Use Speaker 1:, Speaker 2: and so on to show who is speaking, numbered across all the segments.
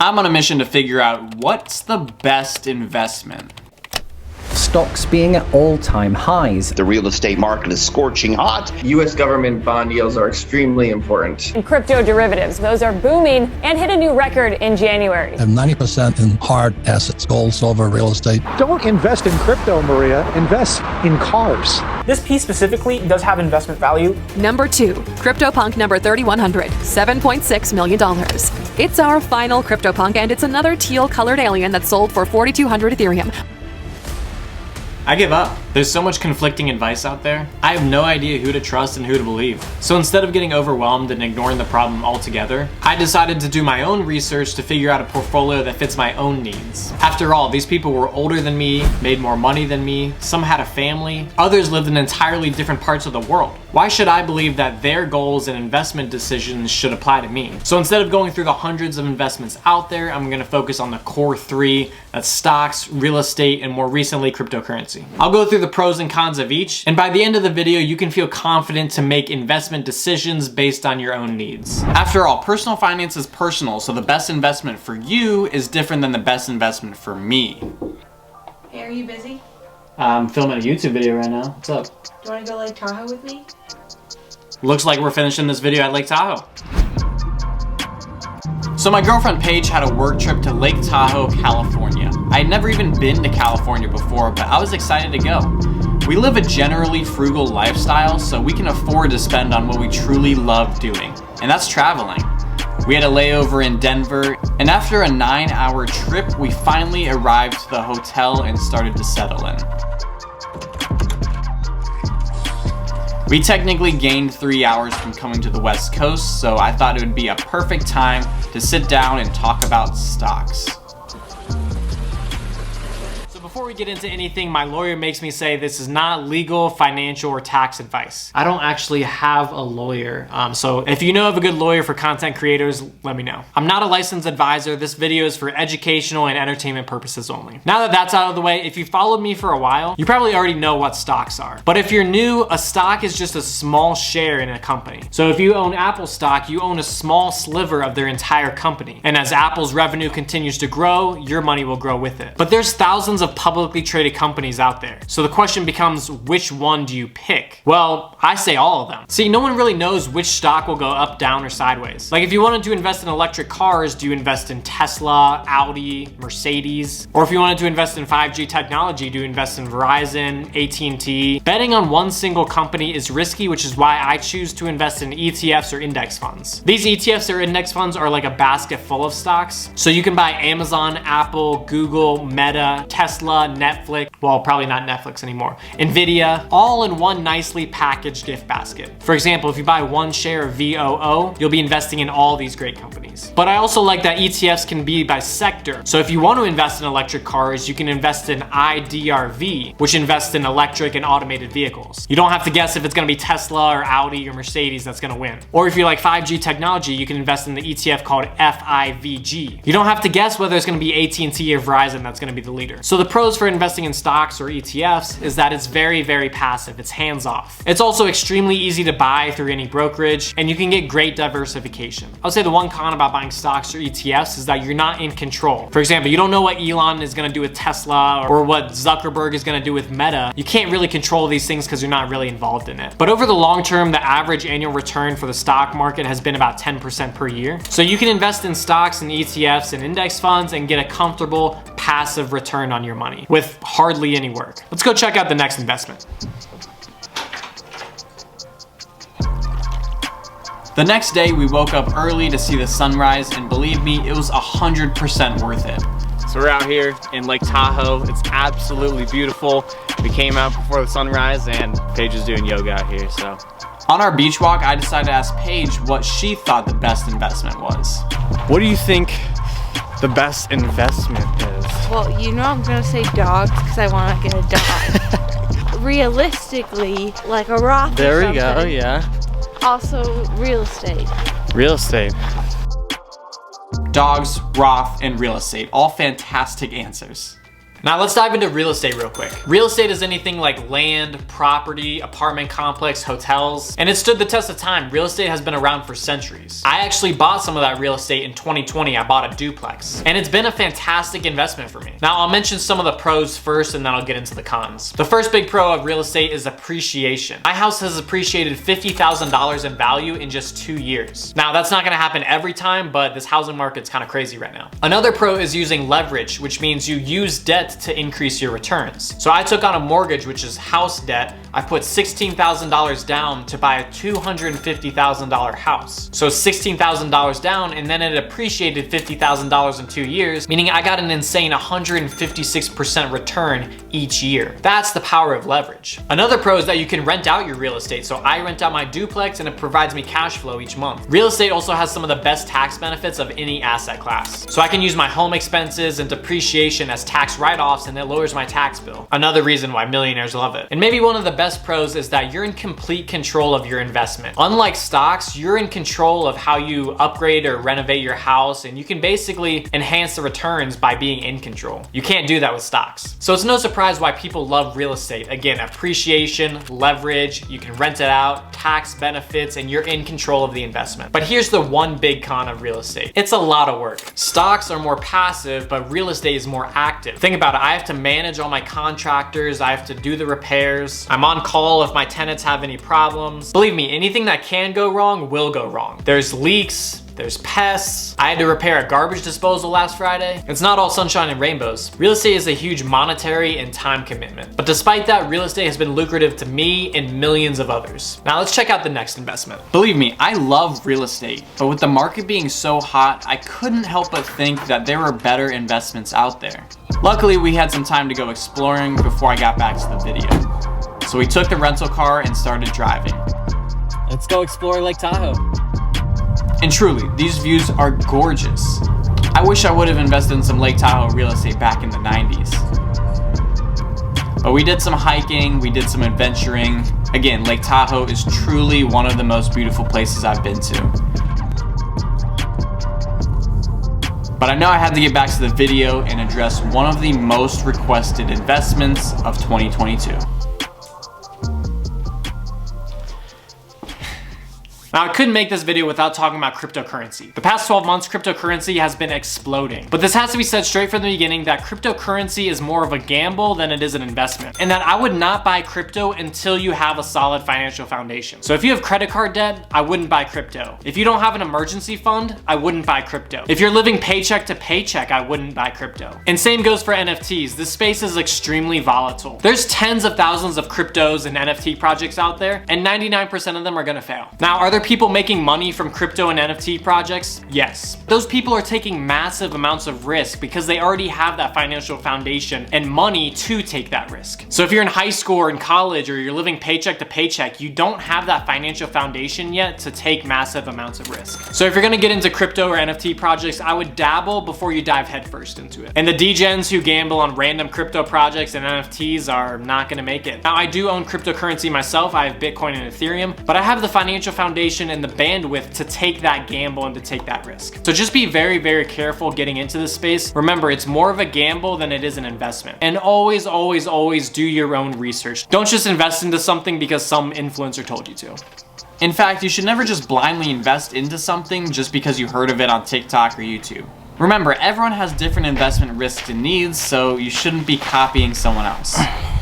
Speaker 1: I'm on a mission to figure out what's the best investment.
Speaker 2: Stocks being at all-time highs.
Speaker 3: The real estate market is scorching hot.
Speaker 4: U.S. government bond yields are extremely important.
Speaker 5: And crypto derivatives, those are booming and hit a new record in January.
Speaker 6: And 90% in hard assets, gold, silver, real estate.
Speaker 7: Don't invest in crypto, Maria. Invest in cars.
Speaker 8: This piece specifically does have investment value.
Speaker 9: Number 2, CryptoPunk number 3100, $7.6 million. It's our final CryptoPunk, and it's another teal-colored alien that sold for 4,200 Ethereum.
Speaker 1: I give up. There's so much conflicting advice out there. I have no idea who to trust and who to believe. So instead of getting overwhelmed and ignoring the problem altogether, I decided to do my own research to figure out a portfolio that fits my own needs. After all, these people were older than me, made more money than me, some had a family, others lived in entirely different parts of the world. Why should I believe that their goals and investment decisions should apply to me? So instead of going through the hundreds of investments out there, I'm gonna focus on the core 3, that's stocks, real estate, and more recently, cryptocurrency. I'll go through the pros and cons of each, and by the end of the video, you can feel confident to make investment decisions based on your own needs. After all, personal finance is personal, so the best investment for you is different than the best investment for me.
Speaker 10: Hey, are you busy?
Speaker 1: I'm filming a YouTube video right now. What's up?
Speaker 10: Do you want to go Lake Tahoe with me?
Speaker 1: Looks like we're finishing this video at Lake Tahoe. So my girlfriend Paige had a work trip to Lake Tahoe, California. I had never even been to California before, but I was excited to go. We live a generally frugal lifestyle, so we can afford to spend on what we truly love doing, and that's traveling. We had a layover in Denver, and after a 9-hour trip, we finally arrived to the hotel and started to settle in. We technically gained 3 hours from coming to the West Coast, so I thought it would be a perfect time to sit down and talk about stocks. Before we get into anything, my lawyer makes me say this is not legal, financial, or tax advice. I don't actually have a lawyer, so if you know of a good lawyer for content creators, let me know. I'm not a licensed advisor. This video is for educational and entertainment purposes only. Now that that's out of the way, if you followed me for a while, you probably already know what stocks are. But if you're new, a stock is just a small share in a company. So if you own Apple stock, you own a small sliver of their entire company. And as Apple's revenue continues to grow, your money will grow with it. But there's thousands of publicly traded companies out there. So the question becomes, which one do you pick? Well, I say all of them. See, no one really knows which stock will go up, down, or sideways. Like if you wanted to invest in electric cars, do you invest in Tesla, Audi, Mercedes? Or if you wanted to invest in 5G technology, do you invest in Verizon, AT&T? Betting on one single company is risky, which is why I choose to invest in ETFs or index funds. These ETFs or index funds are like a basket full of stocks. So you can buy Amazon, Apple, Google, Meta, Tesla, Netflix, well, probably not Netflix anymore, Nvidia, all in one nicely packaged gift basket. For example, if you buy one share of VOO, you'll be investing in all these great companies. But I also like that ETFs can be by sector. So if you want to invest in electric cars, you can invest in IDRV, which invests in electric and automated vehicles. You don't have to guess if it's going to be Tesla or Audi or Mercedes that's going to win. Or if you like 5G technology, you can invest in the ETF called FIVG. You don't have to guess whether it's going to be AT&T or Verizon that's going to be the leader. So the pros for investing in stocks or ETFs is that it's very, very passive. It's hands off. It's also extremely easy to buy through any brokerage, and you can get great diversification. I would say the one con about buying stocks or ETFs is that you're not in control. For example, you don't know what Elon is gonna do with Tesla or what Zuckerberg is gonna do with Meta. You can't really control these things because you're not really involved in it. But over the long term, the average annual return for the stock market has been about 10% per year. So you can invest in stocks and ETFs and index funds and get a comfortable passive return on your money with hardly any work. Let's go check out the next investment. The next day, we woke up early to see the sunrise, and believe me, it was 100% worth it.
Speaker 11: So we're out here in Lake Tahoe. It's absolutely beautiful. We came out before the sunrise, and Paige is doing yoga out here, so.
Speaker 1: On our beach walk, I decided to ask Paige what she thought the best investment was.
Speaker 11: What do you think the best investment is?
Speaker 12: Well, you know I'm gonna say dogs because I want to get a dog. Realistically, like a Roth.
Speaker 11: There we go, yeah.
Speaker 12: Also, real estate.
Speaker 11: Real estate.
Speaker 1: Dogs, Roth, and real estate. All fantastic answers. Now let's dive into real estate real quick. Real estate is anything like land, property, apartment complex, hotels, and it stood the test of time. Real estate has been around for centuries. I actually bought some of that real estate in 2020. I bought a duplex, and it's been a fantastic investment for me. Now I'll mention some of the pros first, and then I'll get into the cons. The first big pro of real estate is appreciation. My house has appreciated $50,000 in value in just 2 years. Now that's not gonna happen every time, but this housing market's kind of crazy right now. Another pro is using leverage, which means you use debt to increase your returns. So I took on a mortgage, which is house debt. I put $16,000 down to buy a $250,000 house. So $16,000 down, and then it appreciated $50,000 in 2 years, meaning I got an insane 156% return each year. That's the power of leverage. Another pro is that you can rent out your real estate. So I rent out my duplex and it provides me cash flow each month. Real estate also has some of the best tax benefits of any asset class. So I can use my home expenses and depreciation as tax write-offs, and it lowers my tax bill. Another reason why millionaires love it. And maybe one of the best pros is that you're in complete control of your investment. Unlike stocks, you're in control of how you upgrade or renovate your house, and you can basically enhance the returns by being in control. You can't do that with stocks. So it's no surprise why people love real estate. Again, appreciation, leverage, you can rent it out, tax benefits, and you're in control of the investment. But here's the one big con of real estate. It's a lot of work. Stocks are more passive, but real estate is more active. Think about it. I have to manage all my contractors. I have to do the repairs. I'm on call if my tenants have any problems. Believe me, anything that can go wrong will go wrong. There's leaks, there's pests. I had to repair a garbage disposal last Friday. It's not all sunshine and rainbows. Real estate is a huge monetary and time commitment. But despite that, real estate has been lucrative to me and millions of others. Now let's check out the next investment.
Speaker 11: Believe me, I love real estate, but with the market being so hot, I couldn't help but think that there were better investments out there. Luckily, we had some time to go exploring before I got back to the video. So we took the rental car and started driving.
Speaker 1: Let's go explore Lake Tahoe.
Speaker 11: And truly, these views are gorgeous. I wish I would have invested in some Lake Tahoe real estate back in the 90s. But we did some hiking, we did some adventuring. Again, Lake Tahoe is truly one of the most beautiful places I've been to. But I know I had to get back to the video and address one of the most requested investments of 2022.
Speaker 1: Now, I couldn't make this video without talking about cryptocurrency. The past 12 months, cryptocurrency has been exploding. But this has to be said straight from the beginning that cryptocurrency is more of a gamble than it is an investment. And that I would not buy crypto until you have a solid financial foundation. So if you have credit card debt, I wouldn't buy crypto. If you don't have an emergency fund, I wouldn't buy crypto. If you're living paycheck to paycheck, I wouldn't buy crypto. And same goes for NFTs. This space is extremely volatile. There's tens of thousands of cryptos and NFT projects out there, and 99% of them are gonna fail. Now, are there people making money from crypto and NFT projects? Yes. Those people are taking massive amounts of risk because they already have that financial foundation and money to take that risk. So if you're in high school or in college or you're living paycheck to paycheck, you don't have that financial foundation yet to take massive amounts of risk. So if you're gonna get into crypto or NFT projects, I would dabble before you dive headfirst into it. And the degens who gamble on random crypto projects and NFTs are not gonna make it. Now, I do own cryptocurrency myself. I have Bitcoin and Ethereum, but I have the financial foundation and the bandwidth to take that gamble and to take that risk. So just be very, very careful getting into this space. Remember, it's more of a gamble than it is an investment. And always, always, always do your own research. Don't just invest into something because some influencer told you to.
Speaker 11: In fact, you should never just blindly invest into something just because you heard of it on TikTok or YouTube. Remember, everyone has different investment risks and needs, so you shouldn't be copying someone else.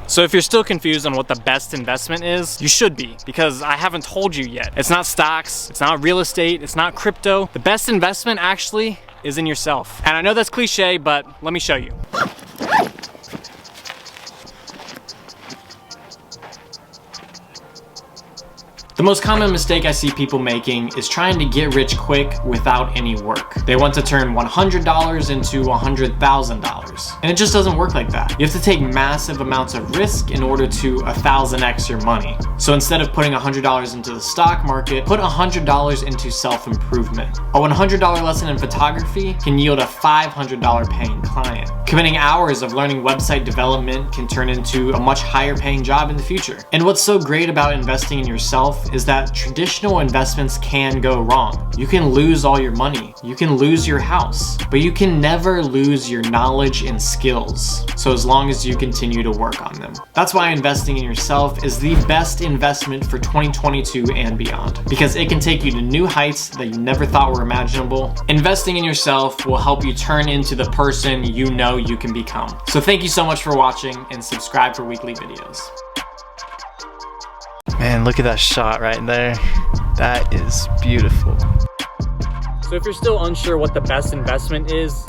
Speaker 1: So if you're still confused on what the best investment is, you should be, because I haven't told you yet. It's not stocks, it's not real estate, it's not crypto. The best investment actually is in yourself. And I know that's cliche, but let me show you. The most common mistake I see people making is trying to get rich quick without any work. They want to turn $100 into $100,000. And it just doesn't work like that. You have to take massive amounts of risk in order to 1000x your money. So instead of putting $100 into the stock market, put $100 into self-improvement. A $100 lesson in photography can yield a $500 paying client. Committing hours of learning website development can turn into a much higher paying job in the future. And what's so great about investing in yourself is that traditional investments can go wrong. You can lose all your money, you can lose your house, but you can never lose your knowledge and skills. So as long as you continue to work on them. That's why investing in yourself is the best investment for 2022 and beyond, because it can take you to new heights that you never thought were imaginable. Investing in yourself will help you turn into the person you know you can become. So thank you so much for watching, and subscribe for weekly videos.
Speaker 13: Man, look at that shot right there. That is beautiful.
Speaker 8: So if you're still unsure what the best investment is,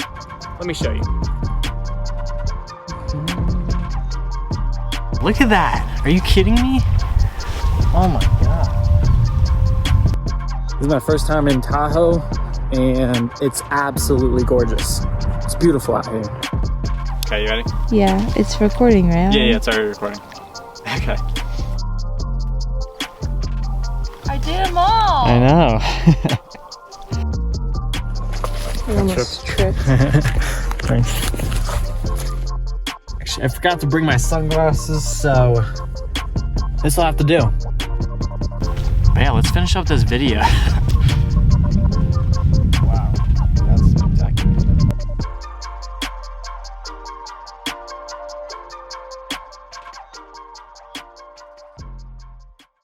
Speaker 8: let me show you.
Speaker 13: Look at that. Are you kidding me? Oh my God.
Speaker 8: This is my first time in Tahoe, and it's absolutely gorgeous. It's beautiful out here.
Speaker 13: Okay, you ready?
Speaker 12: Yeah, it's recording, right?
Speaker 13: Yeah, it's already recording. Okay.
Speaker 12: I did them all.
Speaker 13: I know.
Speaker 8: I almost tripped.
Speaker 13: Thanks.
Speaker 1: Actually, I forgot to bring my sunglasses, so this will have to do.
Speaker 13: But yeah, let's finish up this video.